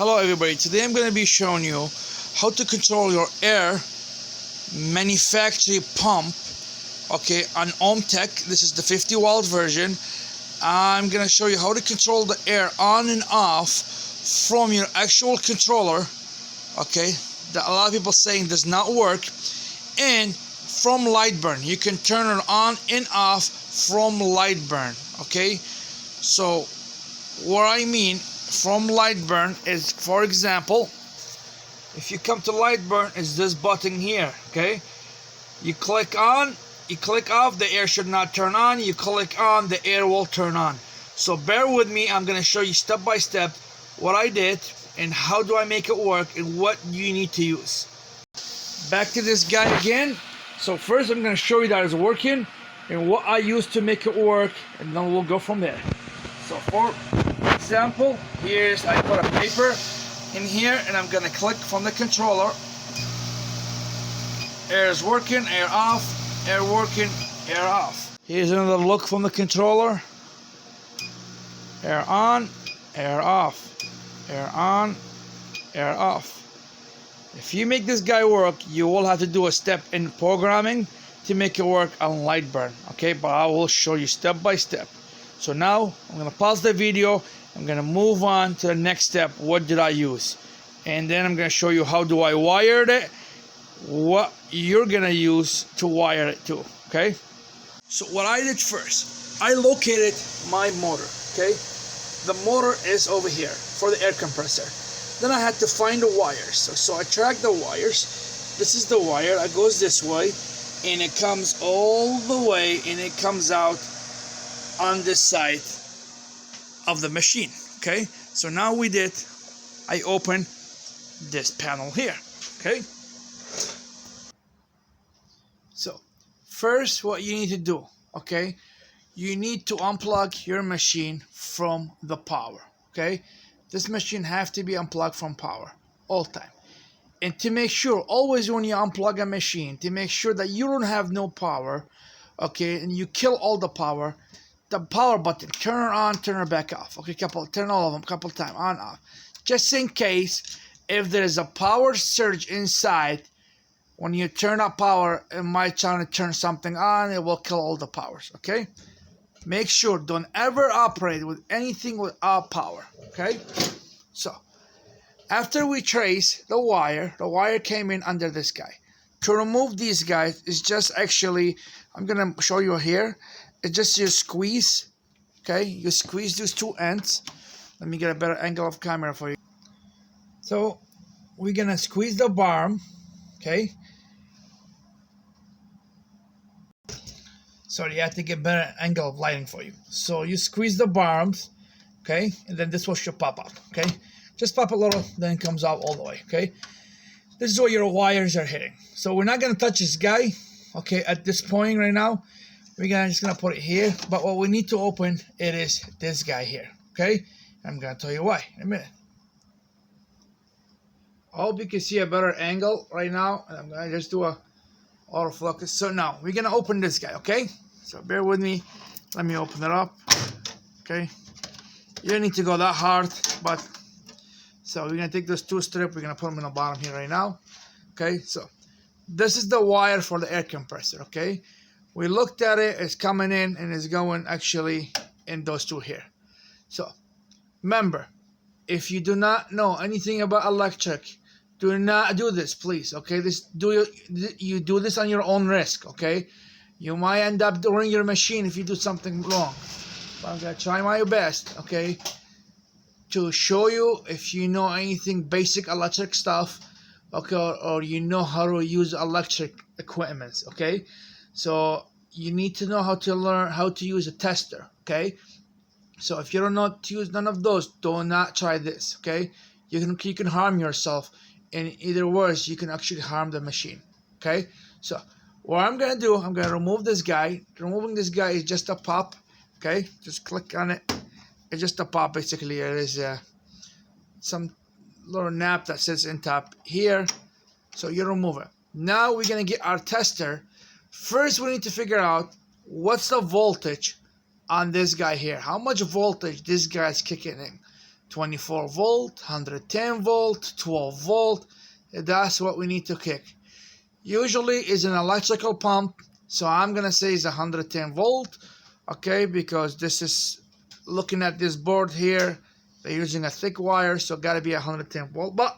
Hello everybody, today I'm going to be showing you how to control your air manufacturing pump, okay, on OMTech. This is the 50-watt version. I'm going to show you how to control the air on and off from your actual controller, okay, that a lot of people saying does not work, and from LightBurn. You can turn it on and off from LightBurn, okay. So what I mean from LightBurn is, for example, if you come to LightBurn, it's this button here, okay. You click on, you click off, the air should not turn on. You click on, the air will turn on. So bear with me, I'm going to show you step by step what I did and how do I make it work and what you need to use. Back to this guy again. So first I'm going to show you that it's working and what I use to make it work, and then we'll go from there. So for example, here's, I put a paper in here and I'm going to click from the controller. Air is working, air off, air working, air off. Here's another look from the controller. Air on, air off, air on, air off. If you make this guy work, you will have to do a step in programming to make it work on LightBurn, okay? But I will show you step by step. So now I'm going to pause the video. I'm going to move on to the next step. What did I use? And then I'm going to show you how do I wire it, what you're going to use to wire it to, okay? So what I did first, I located my motor, okay? The motor is over here for the air compressor. Then I had to find the wires. So I tracked the wires. This is the wire. It goes this way and it comes all the way and it comes out on this side of the machine, okay? So now I open this panel here, okay? So first what you need to do, okay, you need to unplug your machine from the power, okay? This machine have to be unplugged from power all the time. And to make sure, always when you unplug a machine, to make sure that you don't have no power, okay, and you kill all the power button, turn it on, turn it back off, okay, turn all of them couple times, on, off, just in case if there is a power surge inside. When you turn up power, it might try to turn something on, it will kill all the powers, okay? Make sure, don't ever operate with anything without power, okay? So, after we trace the wire came in under this guy. To remove these guys is just actually, I'm going to show you here, it's just you squeeze, okay? You squeeze these two ends. Let me get a better angle of camera for you. So, we're going to squeeze the barm, okay? Sorry, you have to get better angle of lighting for you. So you squeeze the barms, okay, and then this will should pop out, okay. Just pop a little, then it comes out all the way, okay. This is where your wires are hitting. So we're not gonna touch this guy, okay, at this point right now. We're just gonna put it here. But what we need to open it is this guy here, okay. I'm gonna tell you why in a minute. I hope you can see a better angle right now. And I'm gonna just do a autofocus. So now we're gonna open this guy, okay? So bear with me. Let me open it up. Okay. You don't need to go that hard, but so we're gonna take those two strips. We're gonna put them in the bottom here right now. Okay. So this is the wire for the air compressor. Okay. We looked at it. It's coming in and it's going actually in those two here. So remember, if you do not know anything about electric, do not do this, please, okay? You do this on your own risk, okay? You might end up ruining your machine if you do something wrong. But I'm going to try my best, okay, to show you if you know anything basic electric stuff, okay, or you know how to use electric equipment, okay? So you need to know how to learn how to use a tester, okay? So if you don't know how to use none of those, do not try this, okay? You can harm yourself. And either worse, you can actually harm the machine, okay? So what I'm going to do, I'm going to remove this guy. Removing this guy is just a pop, okay? Just click on it. It's just a pop, basically. There is some little nap that sits in top here. So you remove it. Now we're going to get our tester. First, we need to figure out what's the voltage on this guy here. How much voltage this guy is kicking in. 24 volt, 110 volt, 12 volt. That's what we need to kick. Usually is an electrical pump, so I'm gonna say it's 110 volt, okay, because this is, looking at this board here, they're using a thick wire, so gotta be 110 volt, but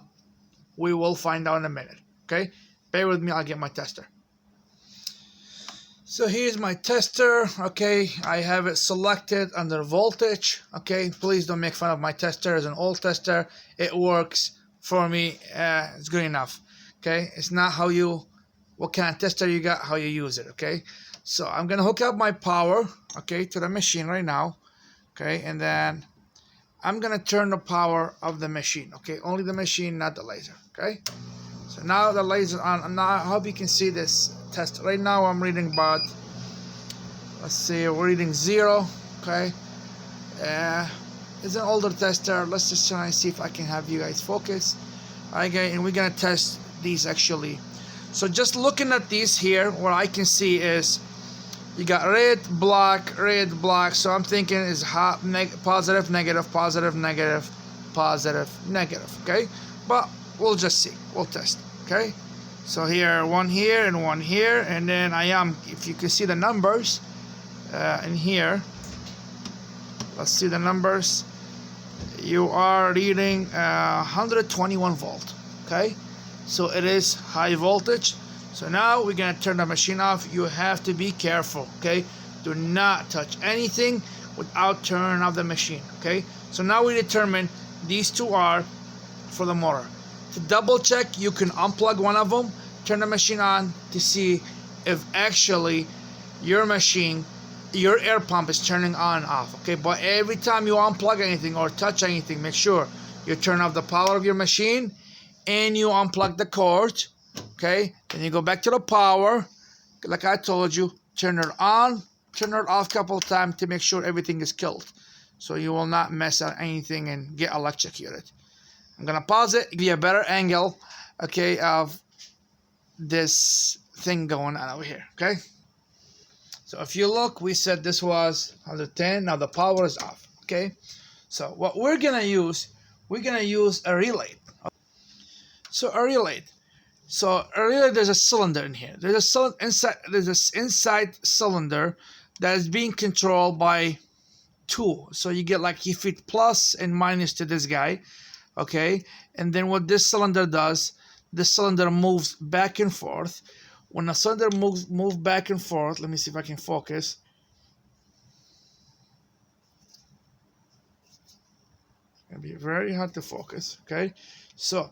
we will find out in a minute, okay? Bear with me, I'll get my tester. So here's my tester, okay? I have it selected under voltage, okay? Please don't make fun of my tester. It's an old tester. It works for me. It's good enough, okay? It's not how you, what kind of tester you got, how you use it, okay? So I'm gonna hook up my power, okay, to the machine right now, okay? And then I'm gonna turn the power of the machine, okay? Only the machine, not the laser, okay? So now the laser on. Now I hope you can see this test. Right now I'm reading about, let's see, we're reading 0, okay? It's an older tester. Let's just try and see if I can have you guys focus. Okay, and we're gonna test these actually. So just looking at these here, what I can see is you got red, black. So I'm thinking is hot, positive, negative, positive, negative, positive, negative, okay? But we'll just see, we'll test, okay? So here, one here and one here, and then I am, if you can see the numbers in here, let's see the numbers. You are reading 121 volt, okay? So it is high voltage. So now we're gonna turn the machine off. You have to be careful, okay? Do not touch anything without turning off the machine, okay? So now we determine these two are for the motor. To double check, you can unplug one of them, turn the machine on to see if actually your machine, your air pump is turning on and off, okay? But every time you unplug anything or touch anything, make sure you turn off the power of your machine and you unplug the cord, okay? Then you go back to the power, like I told you, turn it on, turn it off a couple of times to make sure everything is killed, so you will not mess up anything and get electrocuted. I'm gonna pause it, give you a better angle, okay, of this thing going on over here, okay? So if you look, we said this was 110, now the power is off, okay? So what we're gonna use a relay. So a relay. There's a cylinder in here. There's this inside cylinder that is being controlled by two. So you get like, you feed plus and minus to this guy, okay? And then what this cylinder does, this cylinder moves back and forth. When the cylinder moves back and forth, let me see if I can focus. It's gonna be very hard to focus, okay? So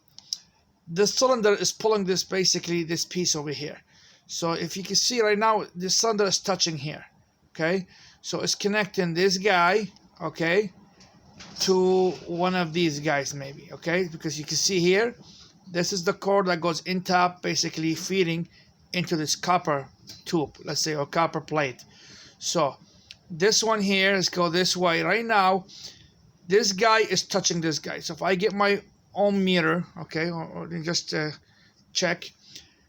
the cylinder is pulling this, basically this piece over here. So if you can see right now, the cylinder is touching here, okay? So it's connecting this guy, okay, to one of these guys maybe, okay? Because you can see here, this is the cord that goes in top, basically feeding into this copper tube, let's say, or copper plate. So this one here is go this way. Right now, this guy is touching this guy. So if I get my ohm meter, okay, or just check.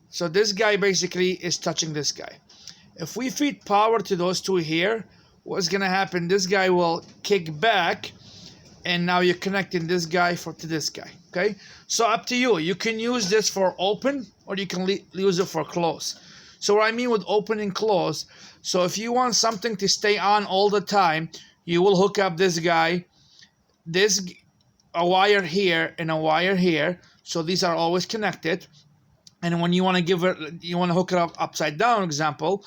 So this guy basically is touching this guy. If we feed power to those two here, what's gonna happen? This guy will kick back, and now you're connecting this guy to this guy, okay? So up to you. You can use this for open, or you can use it for close. So what I mean with open and close, so if you want something to stay on all the time, you will hook up this guy, a wire here and a wire here, so these are always connected. And when you want to hook it up upside down, example,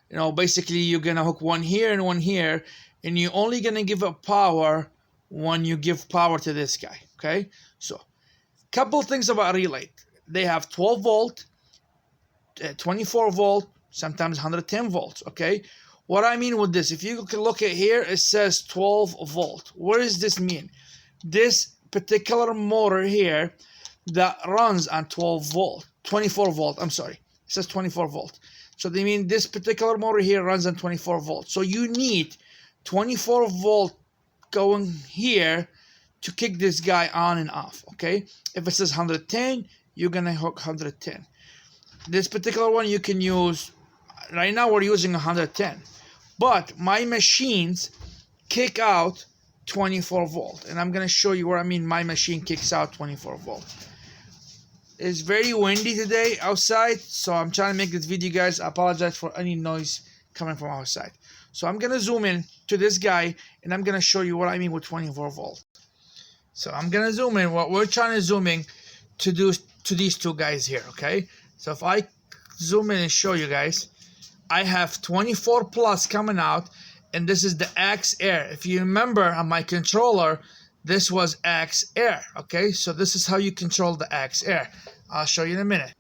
you know, basically you're gonna hook one here and one here, and you're only gonna give it power when you give power to this guy, okay? So couple things about relay. They have 12 volt, 24 volt, sometimes 110 volts, okay? What I mean with this, if you can look at here, it says 12 volt. What does this mean? This particular motor here that runs on 24 volt, I'm sorry, it says 24 volt. So they mean this particular motor here runs on 24 volts. So you need 24 volt going here to kick this guy on and off, okay? If it says 110, you're gonna hook 110. This particular one you can use, right now we're using 110. But my machines kick out 24 volt, and I'm gonna show you where my machine kicks out 24 volt. It's very windy today outside, so I'm trying to make this video, guys. I apologize for any noise coming from outside. So I'm gonna zoom in to this guy, and I'm gonna show you what I mean with 24 volt. So I'm gonna zoom in. What we're trying to zoom in to do to these two guys here, okay? So if I zoom in and show you guys, I have 24 plus coming out, and this is the X air. If you remember on my controller, this was X air, okay? So this is how you control the X air. I'll show you in a minute.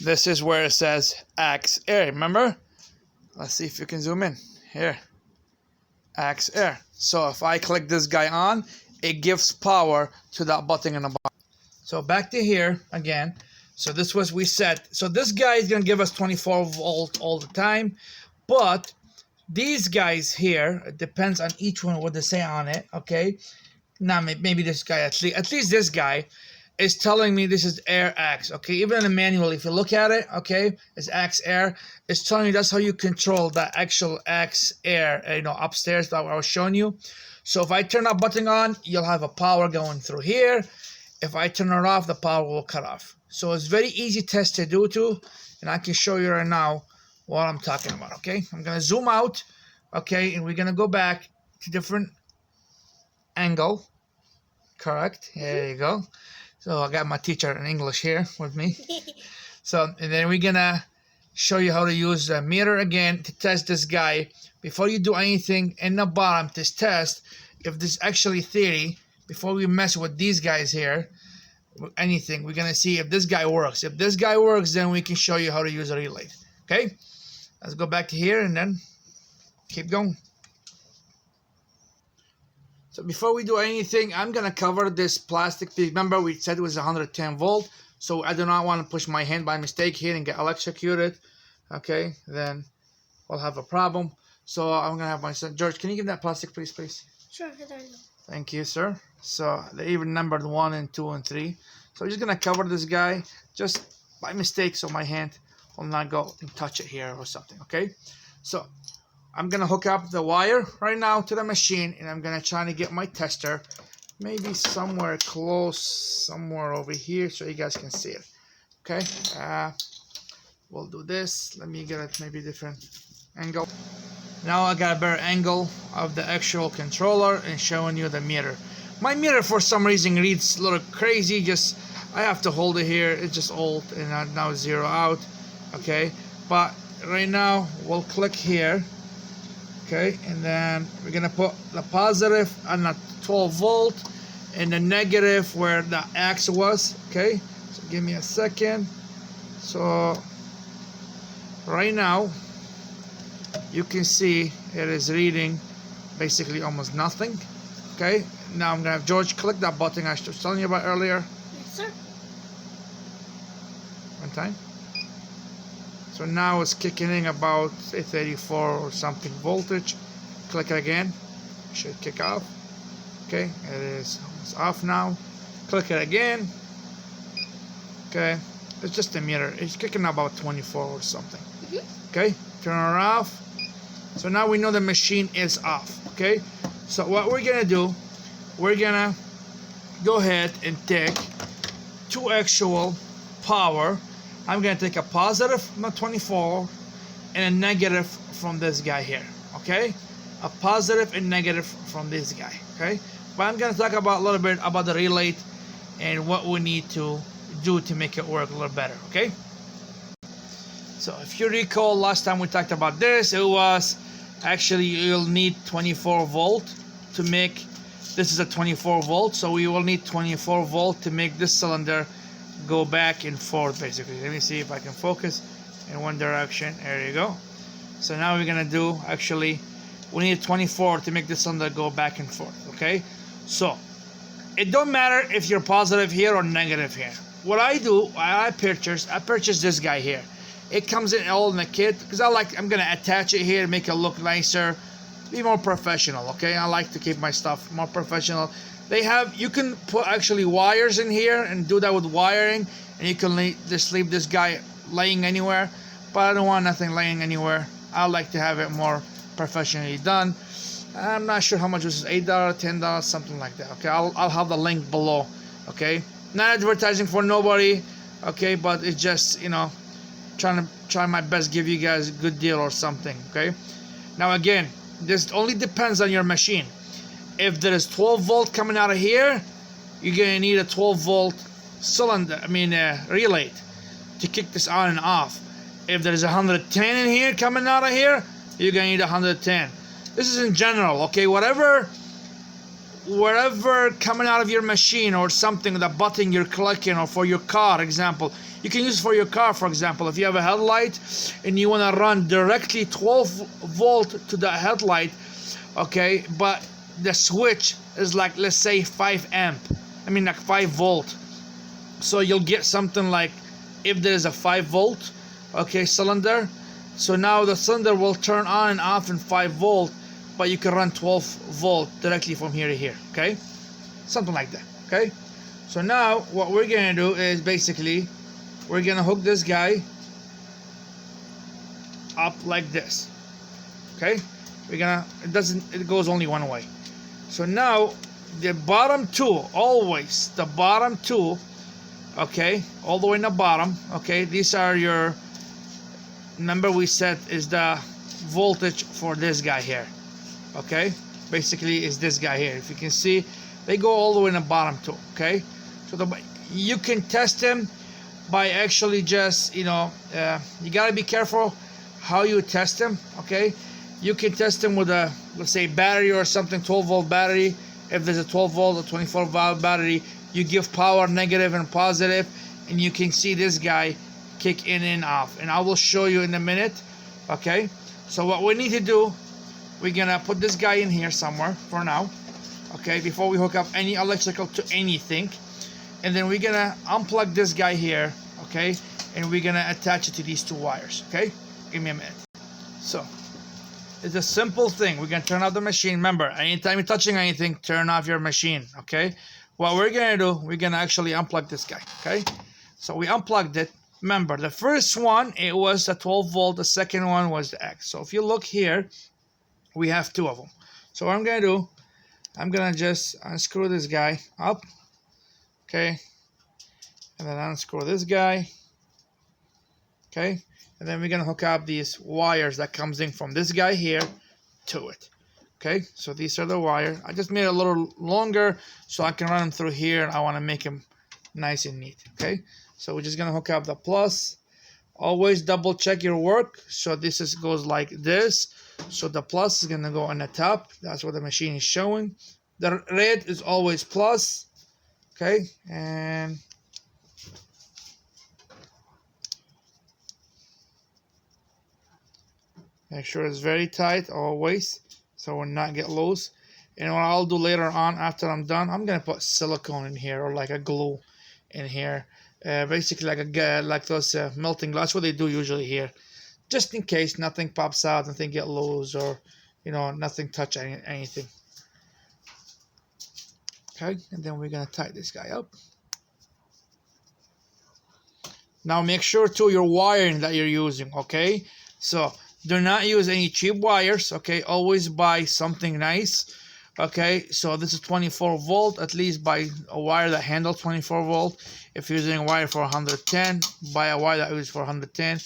This is where it says X air, remember? Let's see if you can zoom in. Here, X air. So if I click this guy on, it gives power to that button in the bottom. So back to here again. So this was we set. So this guy is gonna give us 24 volt all the time, but these guys here, it depends on each one what they say on it, okay? Now maybe this guy, at least this guy is telling me this is air X, okay? Even in the manual, if you look at it, okay, it's X air. It's telling you that's how you control the actual X air, upstairs that I was showing you. So if I turn that button on, you'll have a power going through here. If I turn it off, the power will cut off. So it's very easy test to do too, and I can show you right now what I'm talking about, okay? I'm gonna zoom out, okay, and we're gonna go back to different angle. Correct. There you go. So I got my teacher in English here with me. So, and then we're gonna show you how to use the meter again to test this guy. Before you do anything in the bottom, to test if this actually theory, before we mess with these guys here, anything, we're gonna see if this guy works. If this guy works, then we can show you how to use a relay. Okay? Let's go back to here and then keep going. So before we do anything, I'm gonna cover this plastic piece. Remember we said it was 110 volt, so I do not want to push my hand by mistake here and get electrocuted. Okay, then we'll have a problem. So I'm gonna have my son George. Can you give that plastic piece, please? Sure, there you go. Thank you, sir. So they even numbered 1 and 2 and 3. So I'm just gonna cover this guy just by mistake, so my hand will not go and touch it here or something. Okay, so I'm gonna hook up the wire right now to the machine, and I'm gonna try to get my tester maybe somewhere close, somewhere over here, so you guys can see it. Okay, we'll do this. Let me get it maybe different angle. Now I got a better angle of the actual controller and showing you the meter. My meter for some reason reads a little crazy. Just I have to hold it here. It's just old and now zero out. Okay, but right now we'll click here. Okay, and then we're gonna put the positive on the 12 volt and the negative where the X was. Okay, so give me a second. So right now you can see it is reading basically almost nothing. Okay, now I'm gonna have George click that button I was telling you about earlier. Yes, sir. One time. So now it's kicking in about say 34 or something voltage. Click it again, should kick off. Okay, it is almost off now. Click it again. Okay, it's just a meter. It's kicking about 24 or something. Okay, turn it off. So now we know the machine is off. Okay, so what we're gonna do, we're gonna go ahead and take two actual power. I'm gonna take a positive from the 24 and a negative from this guy here. Okay, a positive and negative from this guy. Okay, but I'm gonna talk about a little bit about the relay and what we need to do to make it work a little better. Okay, so if you recall last time we talked about this, it was actually you'll need 24 volt to make this is a 24 volt, so we will need 24 volt to make this cylinder go back and forth basically. Let me see if I can focus in one direction. There you go. So now we're gonna do actually we need 24 to make the cylinder go back and forth. Okay, so it don't matter if you're positive here or negative here. What I do, I purchase this guy here. It comes in all in the kit because I'm gonna attach it here and make it look nicer, be more professional. Okay, I like to keep my stuff more professional. You can put actually wires in here and do that with wiring, and you can just leave this guy laying anywhere, but I don't want nothing laying anywhere. I like to have it more professionally done. I'm not sure how much this is, $8, $10, something like that. Okay, I'll have the link below. Okay, not advertising for nobody. Okay, but it's just, you know, try my best give you guys a good deal or something. Okay, now again, this only depends on your machine. If there is 12 volt coming out of here, you're gonna need a 12 volt cylinder, relay to kick this on and off. If there's 110 in here coming out of here, you're gonna need 110. This is in general, okay? Whatever coming out of your machine or something, the button you're clicking, or for your car example, you can use for your car. For example, if you have a headlight and you want to run directly 12 volt to the headlight, okay, but the switch is like, let's say 5 volt. So you'll get something like, if there's a 5 volt, okay, cylinder, so now the cylinder will turn on and off in 5 volt, but you can run 12 volt directly from here to here. Okay, something like that. Okay, so now what we're gonna do is basically we're gonna hook this guy up like this. Okay, it goes only one way. So now the bottom two, always the bottom two, okay, all the way in the bottom, okay, these are your, remember we said is the voltage for this guy here. Okay, basically is this guy here. If you can see, they go all the way in the bottom too. Okay, so you can test them by actually just, you gotta be careful how you test them. Okay, you can test them with a, let's say, battery or something, 12 volt battery. If there's a 12 volt or 24 volt battery, you give power negative and positive, and you can see this guy kick in and off, and I will show you in a minute. Okay, so what we need to do, we're gonna put this guy in here somewhere for now, okay, before we hook up any electrical to anything, and then we're gonna unplug this guy here, okay, and we're gonna attach it to these two wires. Okay, give me a minute. So it's a simple thing. We're gonna turn off the machine. Remember, anytime you're touching anything, turn off your machine. Okay, what we're gonna do, we're gonna actually unplug this guy. Okay, so we unplugged it. Remember, the first one, it was a 12 volt, the second one was the X. So if you look here, we have two of them. So what I'm gonna do, I'm gonna just unscrew this guy up, okay, and then unscrew this guy, okay, and then we're gonna hook up these wires that comes in from this guy here to it. Okay, so these are the wires. I just made it a little longer so I can run them through here, and I want to make them nice and neat. Okay, so we're just gonna hook up the plus. Always double check your work. So this goes like this. So the plus is gonna go on the top. That's what the machine is showing. The red is always plus. Okay, and make sure it's very tight always, so will not get loose. And what I'll do later on after I'm done, I'm gonna put silicone in here, or like a glue in here, basically like those melting glass, what they do usually here, just in case nothing pops out, nothing get loose, or nothing touch anything. Okay, and then we're gonna tie this guy up. Now make sure too your wiring that you're using. Okay, so do not use any cheap wires. Okay, always buy something nice. Okay, so this is 24 volt. At least buy a wire that handles 24 volt. If you're using a wire for 110, buy a wire that is for 110.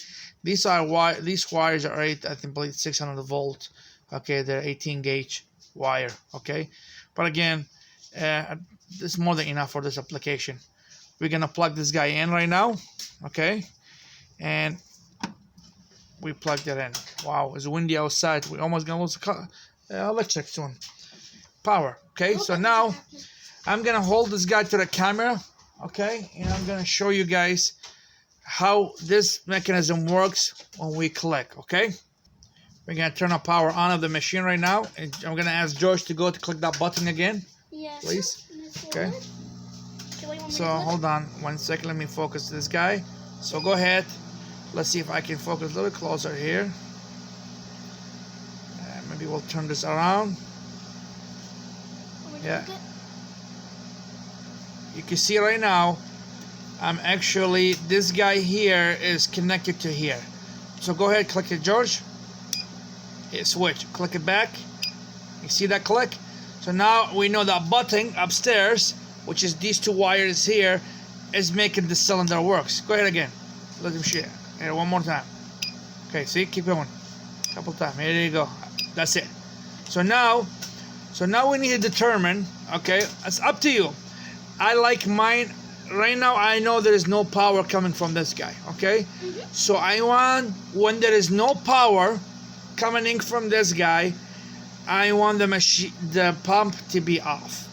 These wires are I believe 600 volt. Okay, they're 18 gauge wire. Okay, but again, this is more than enough for this application. We're gonna plug this guy in right now. Okay, and we plugged it in. Wow, it's windy outside. We're almost gonna lose the electric soon. Power. Okay, so now I'm gonna hold this guy to the camera. Okay, and I'm gonna show you guys how this mechanism works when we click. Okay, we're gonna turn the power on of the machine right now, and I'm gonna ask George to go to click that button again. Yes, please. Okay, so hold on 1 second, let me focus this guy. So go ahead, let's see if I can focus a little closer here. Maybe we'll turn this around. Yeah, you can see right now this guy here is connected to here. So go ahead, click it, George. Hit switch, click it back. You see that click? So now we know that button upstairs, which is these two wires here, is making the cylinder works. Go ahead again. Let him share. Here, one more time. Okay, see, keep going. Couple times. Here you go. That's it. So now we need to determine. Okay, it's up to you. I like mine. Right now, I know there is no power coming from this guy. Okay, so I want, when there is no power coming in from this guy, I want the pump to be off.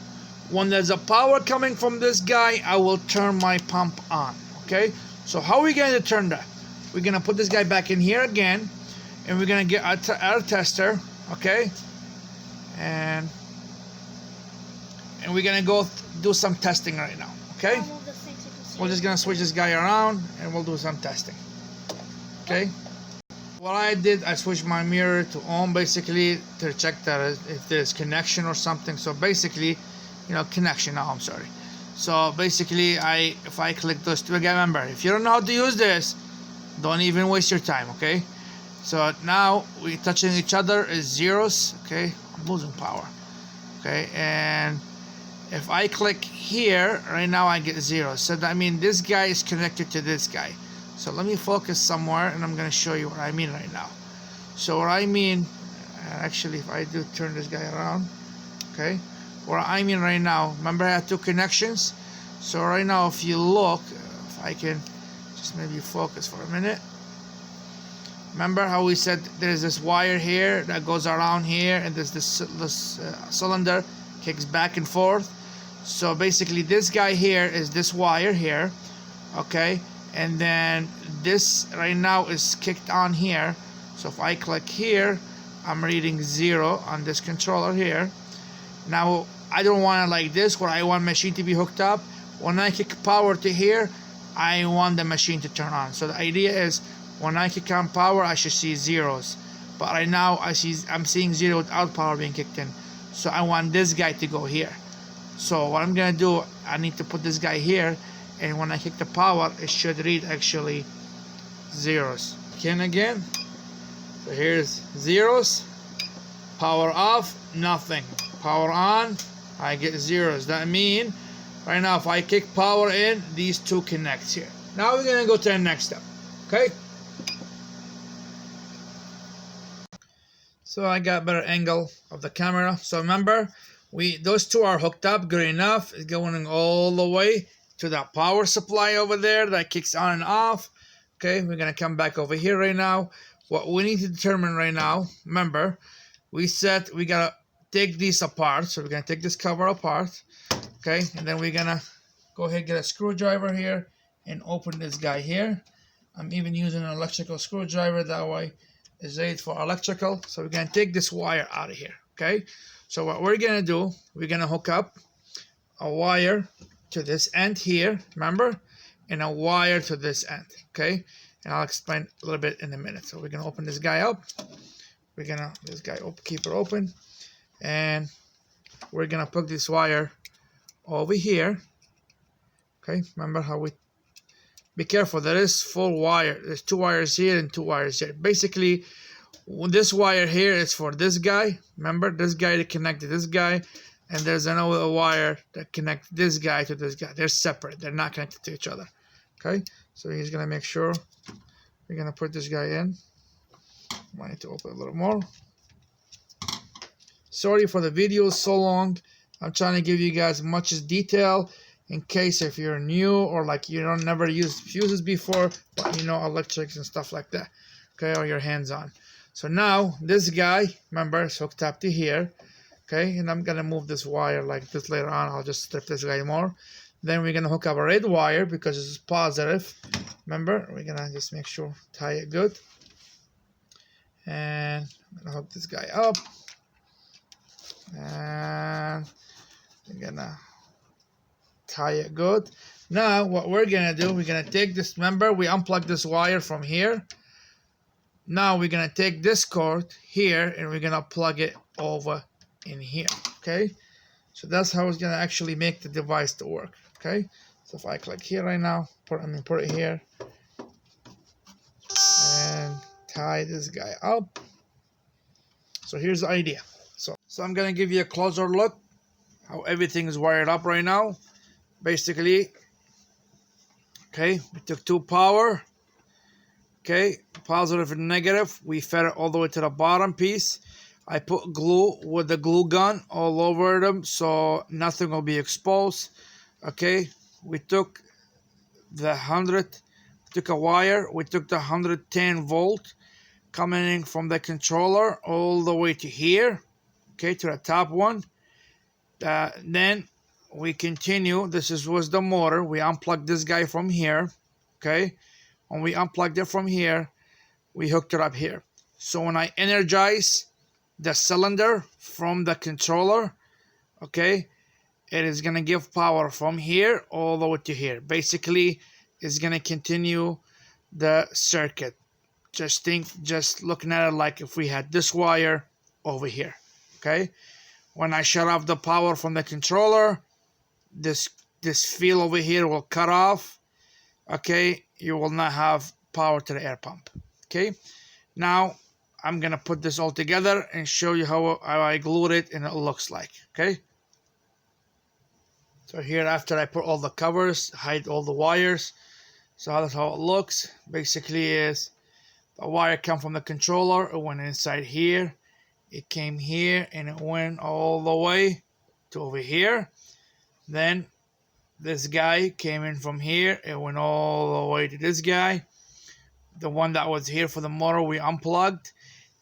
When there's a power coming from this guy, I will turn my pump on. Okay, so how are we going to turn that? We're going to put this guy back in here again, and we're going to get our tester. Okay, and we're going to go do some testing right now. Okay, we're just going to switch this guy around and we'll do some testing. Okay, what I did, I switched my mirror to on basically to check that if there's connection or something. So basically, you know, connection. No, I'm sorry. So basically, if I click those two again, remember, if you don't know how to use this, don't even waste your time. Okay, so now we touching each other is zeros. Okay, I'm losing power. Okay, and if I click here right now, I get zeros. So that means this guy is connected to this guy. So let me focus somewhere, and I'm going to show you what I mean right now. So what I mean, actually, if I do turn this guy around, okay, what I mean right now, remember I have two connections. So right now, if you look, if I can just maybe focus for a minute. Remember how we said there's this wire here that goes around here, and there's this cylinder kicks back and forth. So basically, this guy here is this wire here, okay, and then this right now is kicked on here. So if I click here, I'm reading 0 on this controller here. Now I don't want it like this where I want machine to be hooked up. When I kick power to here, I want the machine to turn on. So the idea is when I kick on power, I should see zeros, but right now I'm seeing 0 without power being kicked in. So I want this guy to go here. So what I'm gonna do, I need to put this guy here, and when I kick the power, it should read actually zeros. Again. So here's zeros, power off, nothing. Power on, I get zeros. That means right now if I kick power in, these two connect here. Now we're gonna go to the next step. Okay. So I got better angle of the camera. So remember, those two are hooked up good enough. It's going all the way to that power supply over there that kicks on and off. Okay, we're gonna come back over here right now. What we need to determine right now, remember, we said we gotta take these apart. So we're gonna take this cover apart. Okay, and then we're gonna go ahead and get a screwdriver here and open this guy here. I'm even using an electrical screwdriver, that way is rated for electrical. So we're gonna take this wire out of here. Okay, so what we're gonna do, we're gonna hook up a wire to this end here, remember, and a wire to this end. Okay, and I'll explain a little bit in a minute. So we're gonna open this guy up. We're gonna keep it open, and we're gonna put this wire over here. Okay, remember how we be careful, there is full wire. There's two wires here and two wires here. Basically, this wire here is for this guy. Remember, this guy to connect to this guy, and there's another wire that connects this guy to this guy. They're separate. They're not connected to each other. Okay, so he's gonna make sure we're gonna put this guy in. I need to open a little more. Sorry for the video so long. I'm trying to give you guys as much as detail in case if you're new or like you don't never used fuses before, but you know electrics and stuff like that. Okay, or your hands on. So now this guy, remember, is hooked up to here. Okay, and I'm gonna move this wire like this later on. I'll just strip this guy more. Then we're gonna hook up a red wire because this is positive. Remember, we're gonna just make sure tie it good. And I'm gonna hook this guy up. And we're gonna tie it good. Now what we're gonna do, we're gonna take this, remember we unplugged this wire from here. Now we're gonna take this cord here and we're gonna plug it over in here. Okay, so that's how it's gonna actually make the device to work. Okay, so if I click here right now, put it here and tie this guy up. So here's the idea. So I'm gonna give you a closer look how everything is wired up right now. Basically, okay, we took two power, okay, positive and negative. We fed it all the way to the bottom piece. I put glue with the glue gun all over them so nothing will be exposed. Okay, we took the 100, took a wire, we took the 110 volt coming in from the controller all the way to here, okay, to the top one. Then we continue. Was the motor. We unplugged this guy from here, okay. When we unplugged it from here, we hooked it up here. So when I energize the cylinder from the controller, okay, it is gonna give power from here all the way to here. Basically, it's gonna continue the circuit. Just looking at it like if we had this wire over here, okay. When I shut off the power from the controller, this field over here will cut off, okay. You will not have power to the air pump, okay. Now I'm gonna put this all together and show you how I glued it and it looks like, okay. So here, after I put all the covers, hide all the wires, so that's how it looks. Basically is the wire come from the controller, it went inside here, it came here, and it went all the way to over here. Then this guy came in from here, it went all the way to this guy. The one that was here for the motor, we unplugged.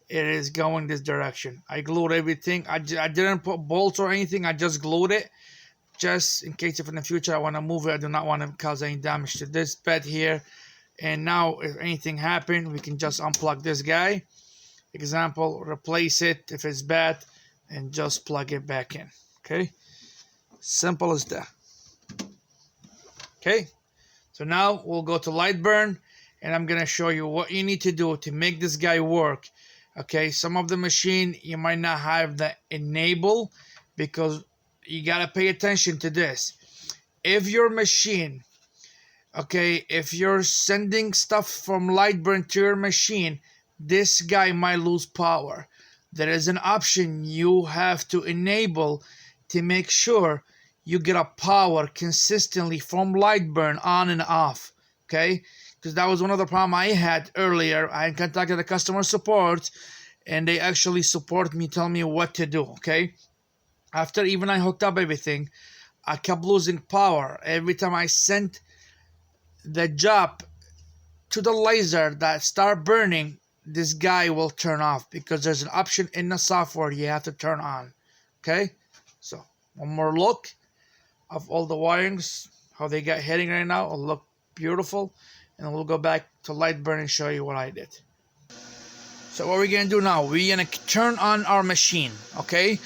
It is going this direction. I glued everything. I didn't put bolts or anything, I just glued it. Just in case if in the future I want to move it, I do not want to cause any damage to this bed here. And now if anything happened, we can just unplug this guy. Example, replace it if it's bad, and just plug it back in. Okay, simple as that. Okay, so now we'll go to LightBurn, and I'm gonna show you what you need to do to make this guy work. Okay, some of the machine you might not have the enable, because you gotta pay attention to this. If your machine, okay, if you're sending stuff from LightBurn to your machine, this guy might lose power. There is an option you have to enable to make sure you get a power consistently from LightBurn on and off, okay? Because that was one of the problems I had earlier. I contacted the customer support, and they actually support me, tell me what to do, okay? After even I hooked up everything, I kept losing power. Every time I sent the job to the laser that start burning, this guy will turn off, because there's an option in the software you have to turn on, okay? So one more look of all the wirings, how they got heading right now. It'll look beautiful, and we'll go back to LightBurn and show you what I did. So what we're gonna do now, we're gonna turn on our machine, okay?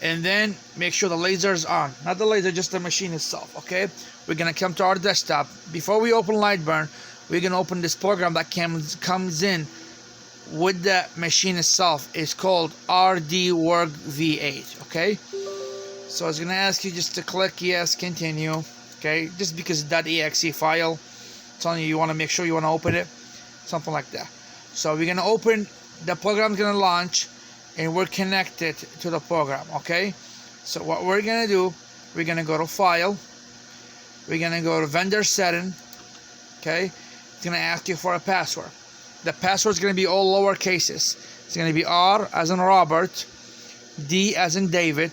And then make sure the laser is on. Not the laser, just the machine itself, okay? We're gonna come to our desktop. Before we open LightBurn, we're gonna open this program that comes in with the machine itself. It's called RD Work V8, okay? So it's gonna ask you just to click yes, continue, okay? Just because it's .exe file, telling you want to make sure you want to open it, something like that. So we're gonna open, the program's gonna launch, and we're connected to the program, okay? So what we're gonna do, we're gonna go to file, we're gonna go to vendor setting, okay? It's gonna ask you for a password. The password is gonna be all lower cases. It's gonna be R as in Robert, D as in David,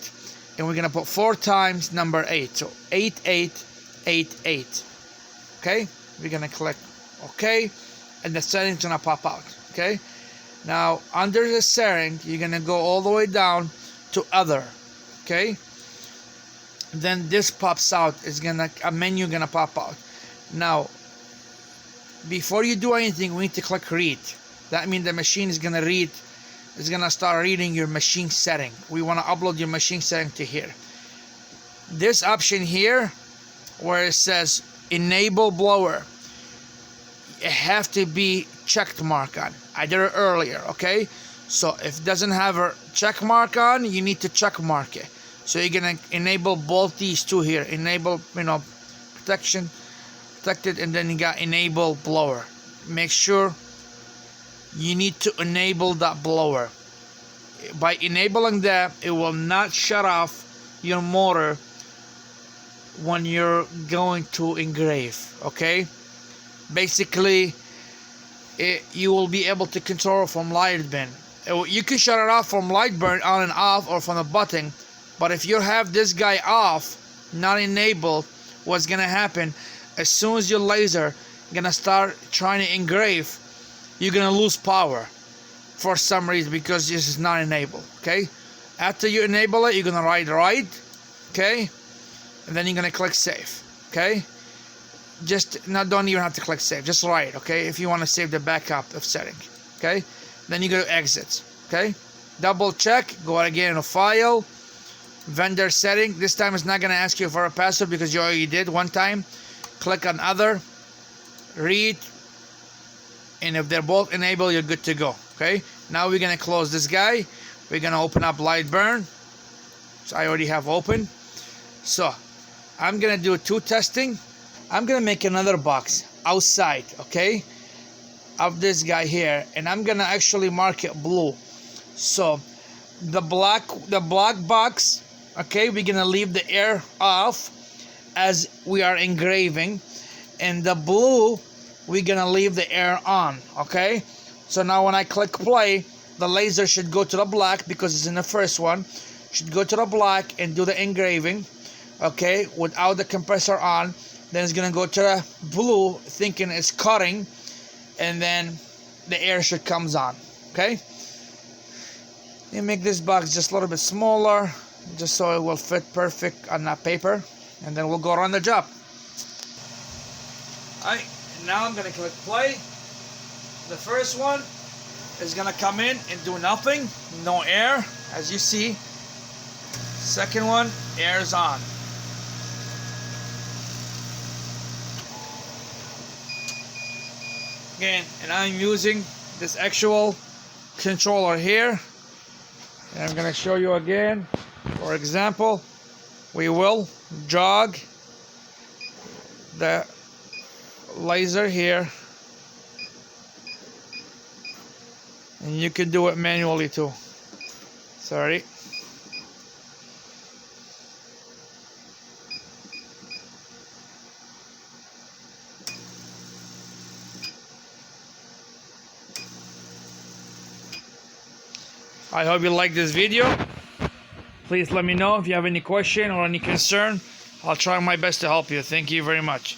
and we're gonna put 4 times number 8, so 8888. Okay, we're gonna click OK, and the setting's gonna pop out. Okay, now under the setting, you're gonna go all the way down to other. Okay, then this pops out. It's gonna, a menu gonna pop out. Now before you do anything, we need to click read. That means the machine is gonna read. It's gonna start reading your machine setting. We want to upload your machine setting to here. This option here, where it says enable blower, it have to be checked mark on. I did it earlier, okay? So if it doesn't have a check mark on, you need to check mark it. So you're gonna enable both these two here. Enable, protection, protected, and then you got enable blower. Make sure you need to enable that blower. by enabling that, it will not shut off your motor when you're going to engrave. Okay, basically you will be able to control from LightBurn. You can shut it off from LightBurn on and off, or from the button. But if you have this guy off, not enabled, what's gonna happen, as soon as your laser gonna start trying to engrave, you're gonna lose power for some reason, because this is not enabled. Okay, after you enable it, you're gonna write right, okay, and then you're gonna click save. Okay, don't even have to click save, just write, okay, if you want to save the backup of setting. Okay, then you go to exit. Okay, double check, go again in a file, vendor setting. This time it's not going to ask you for a password because you already did one time. Click on other, read, and if they're both enabled, you're good to go. Okay, now we're going to close this guy. We're going to open up LightBurn, so I already have open. So I'm going to do 2 testing. I'm going to make another box outside, okay, of this guy here, and I'm going to actually mark it blue. So the black box, okay, we're gonna leave the air off as we are engraving, and the blue we're gonna leave the air on. Okay, so now when I click play, the laser should go to the black because it's in the first one, should go to the black and do the engraving, okay, without the compressor on. Then it's gonna go to the blue thinking it's cutting, and then the air should comes on. Okay, you make this box just a little bit smaller, just so it will fit perfect on that paper, and then we'll go around the job. Alright, now I'm gonna click play. The first one is gonna come in and do nothing, no air, as you see. Second one, air is on. Again, and I'm using this actual controller here, and I'm gonna show you again. For example, we will jog the laser here, and you can do it manually too. Sorry. I hope you like this video. Please let me know if you have any question or any concern. I'll try my best to help you. Thank you very much.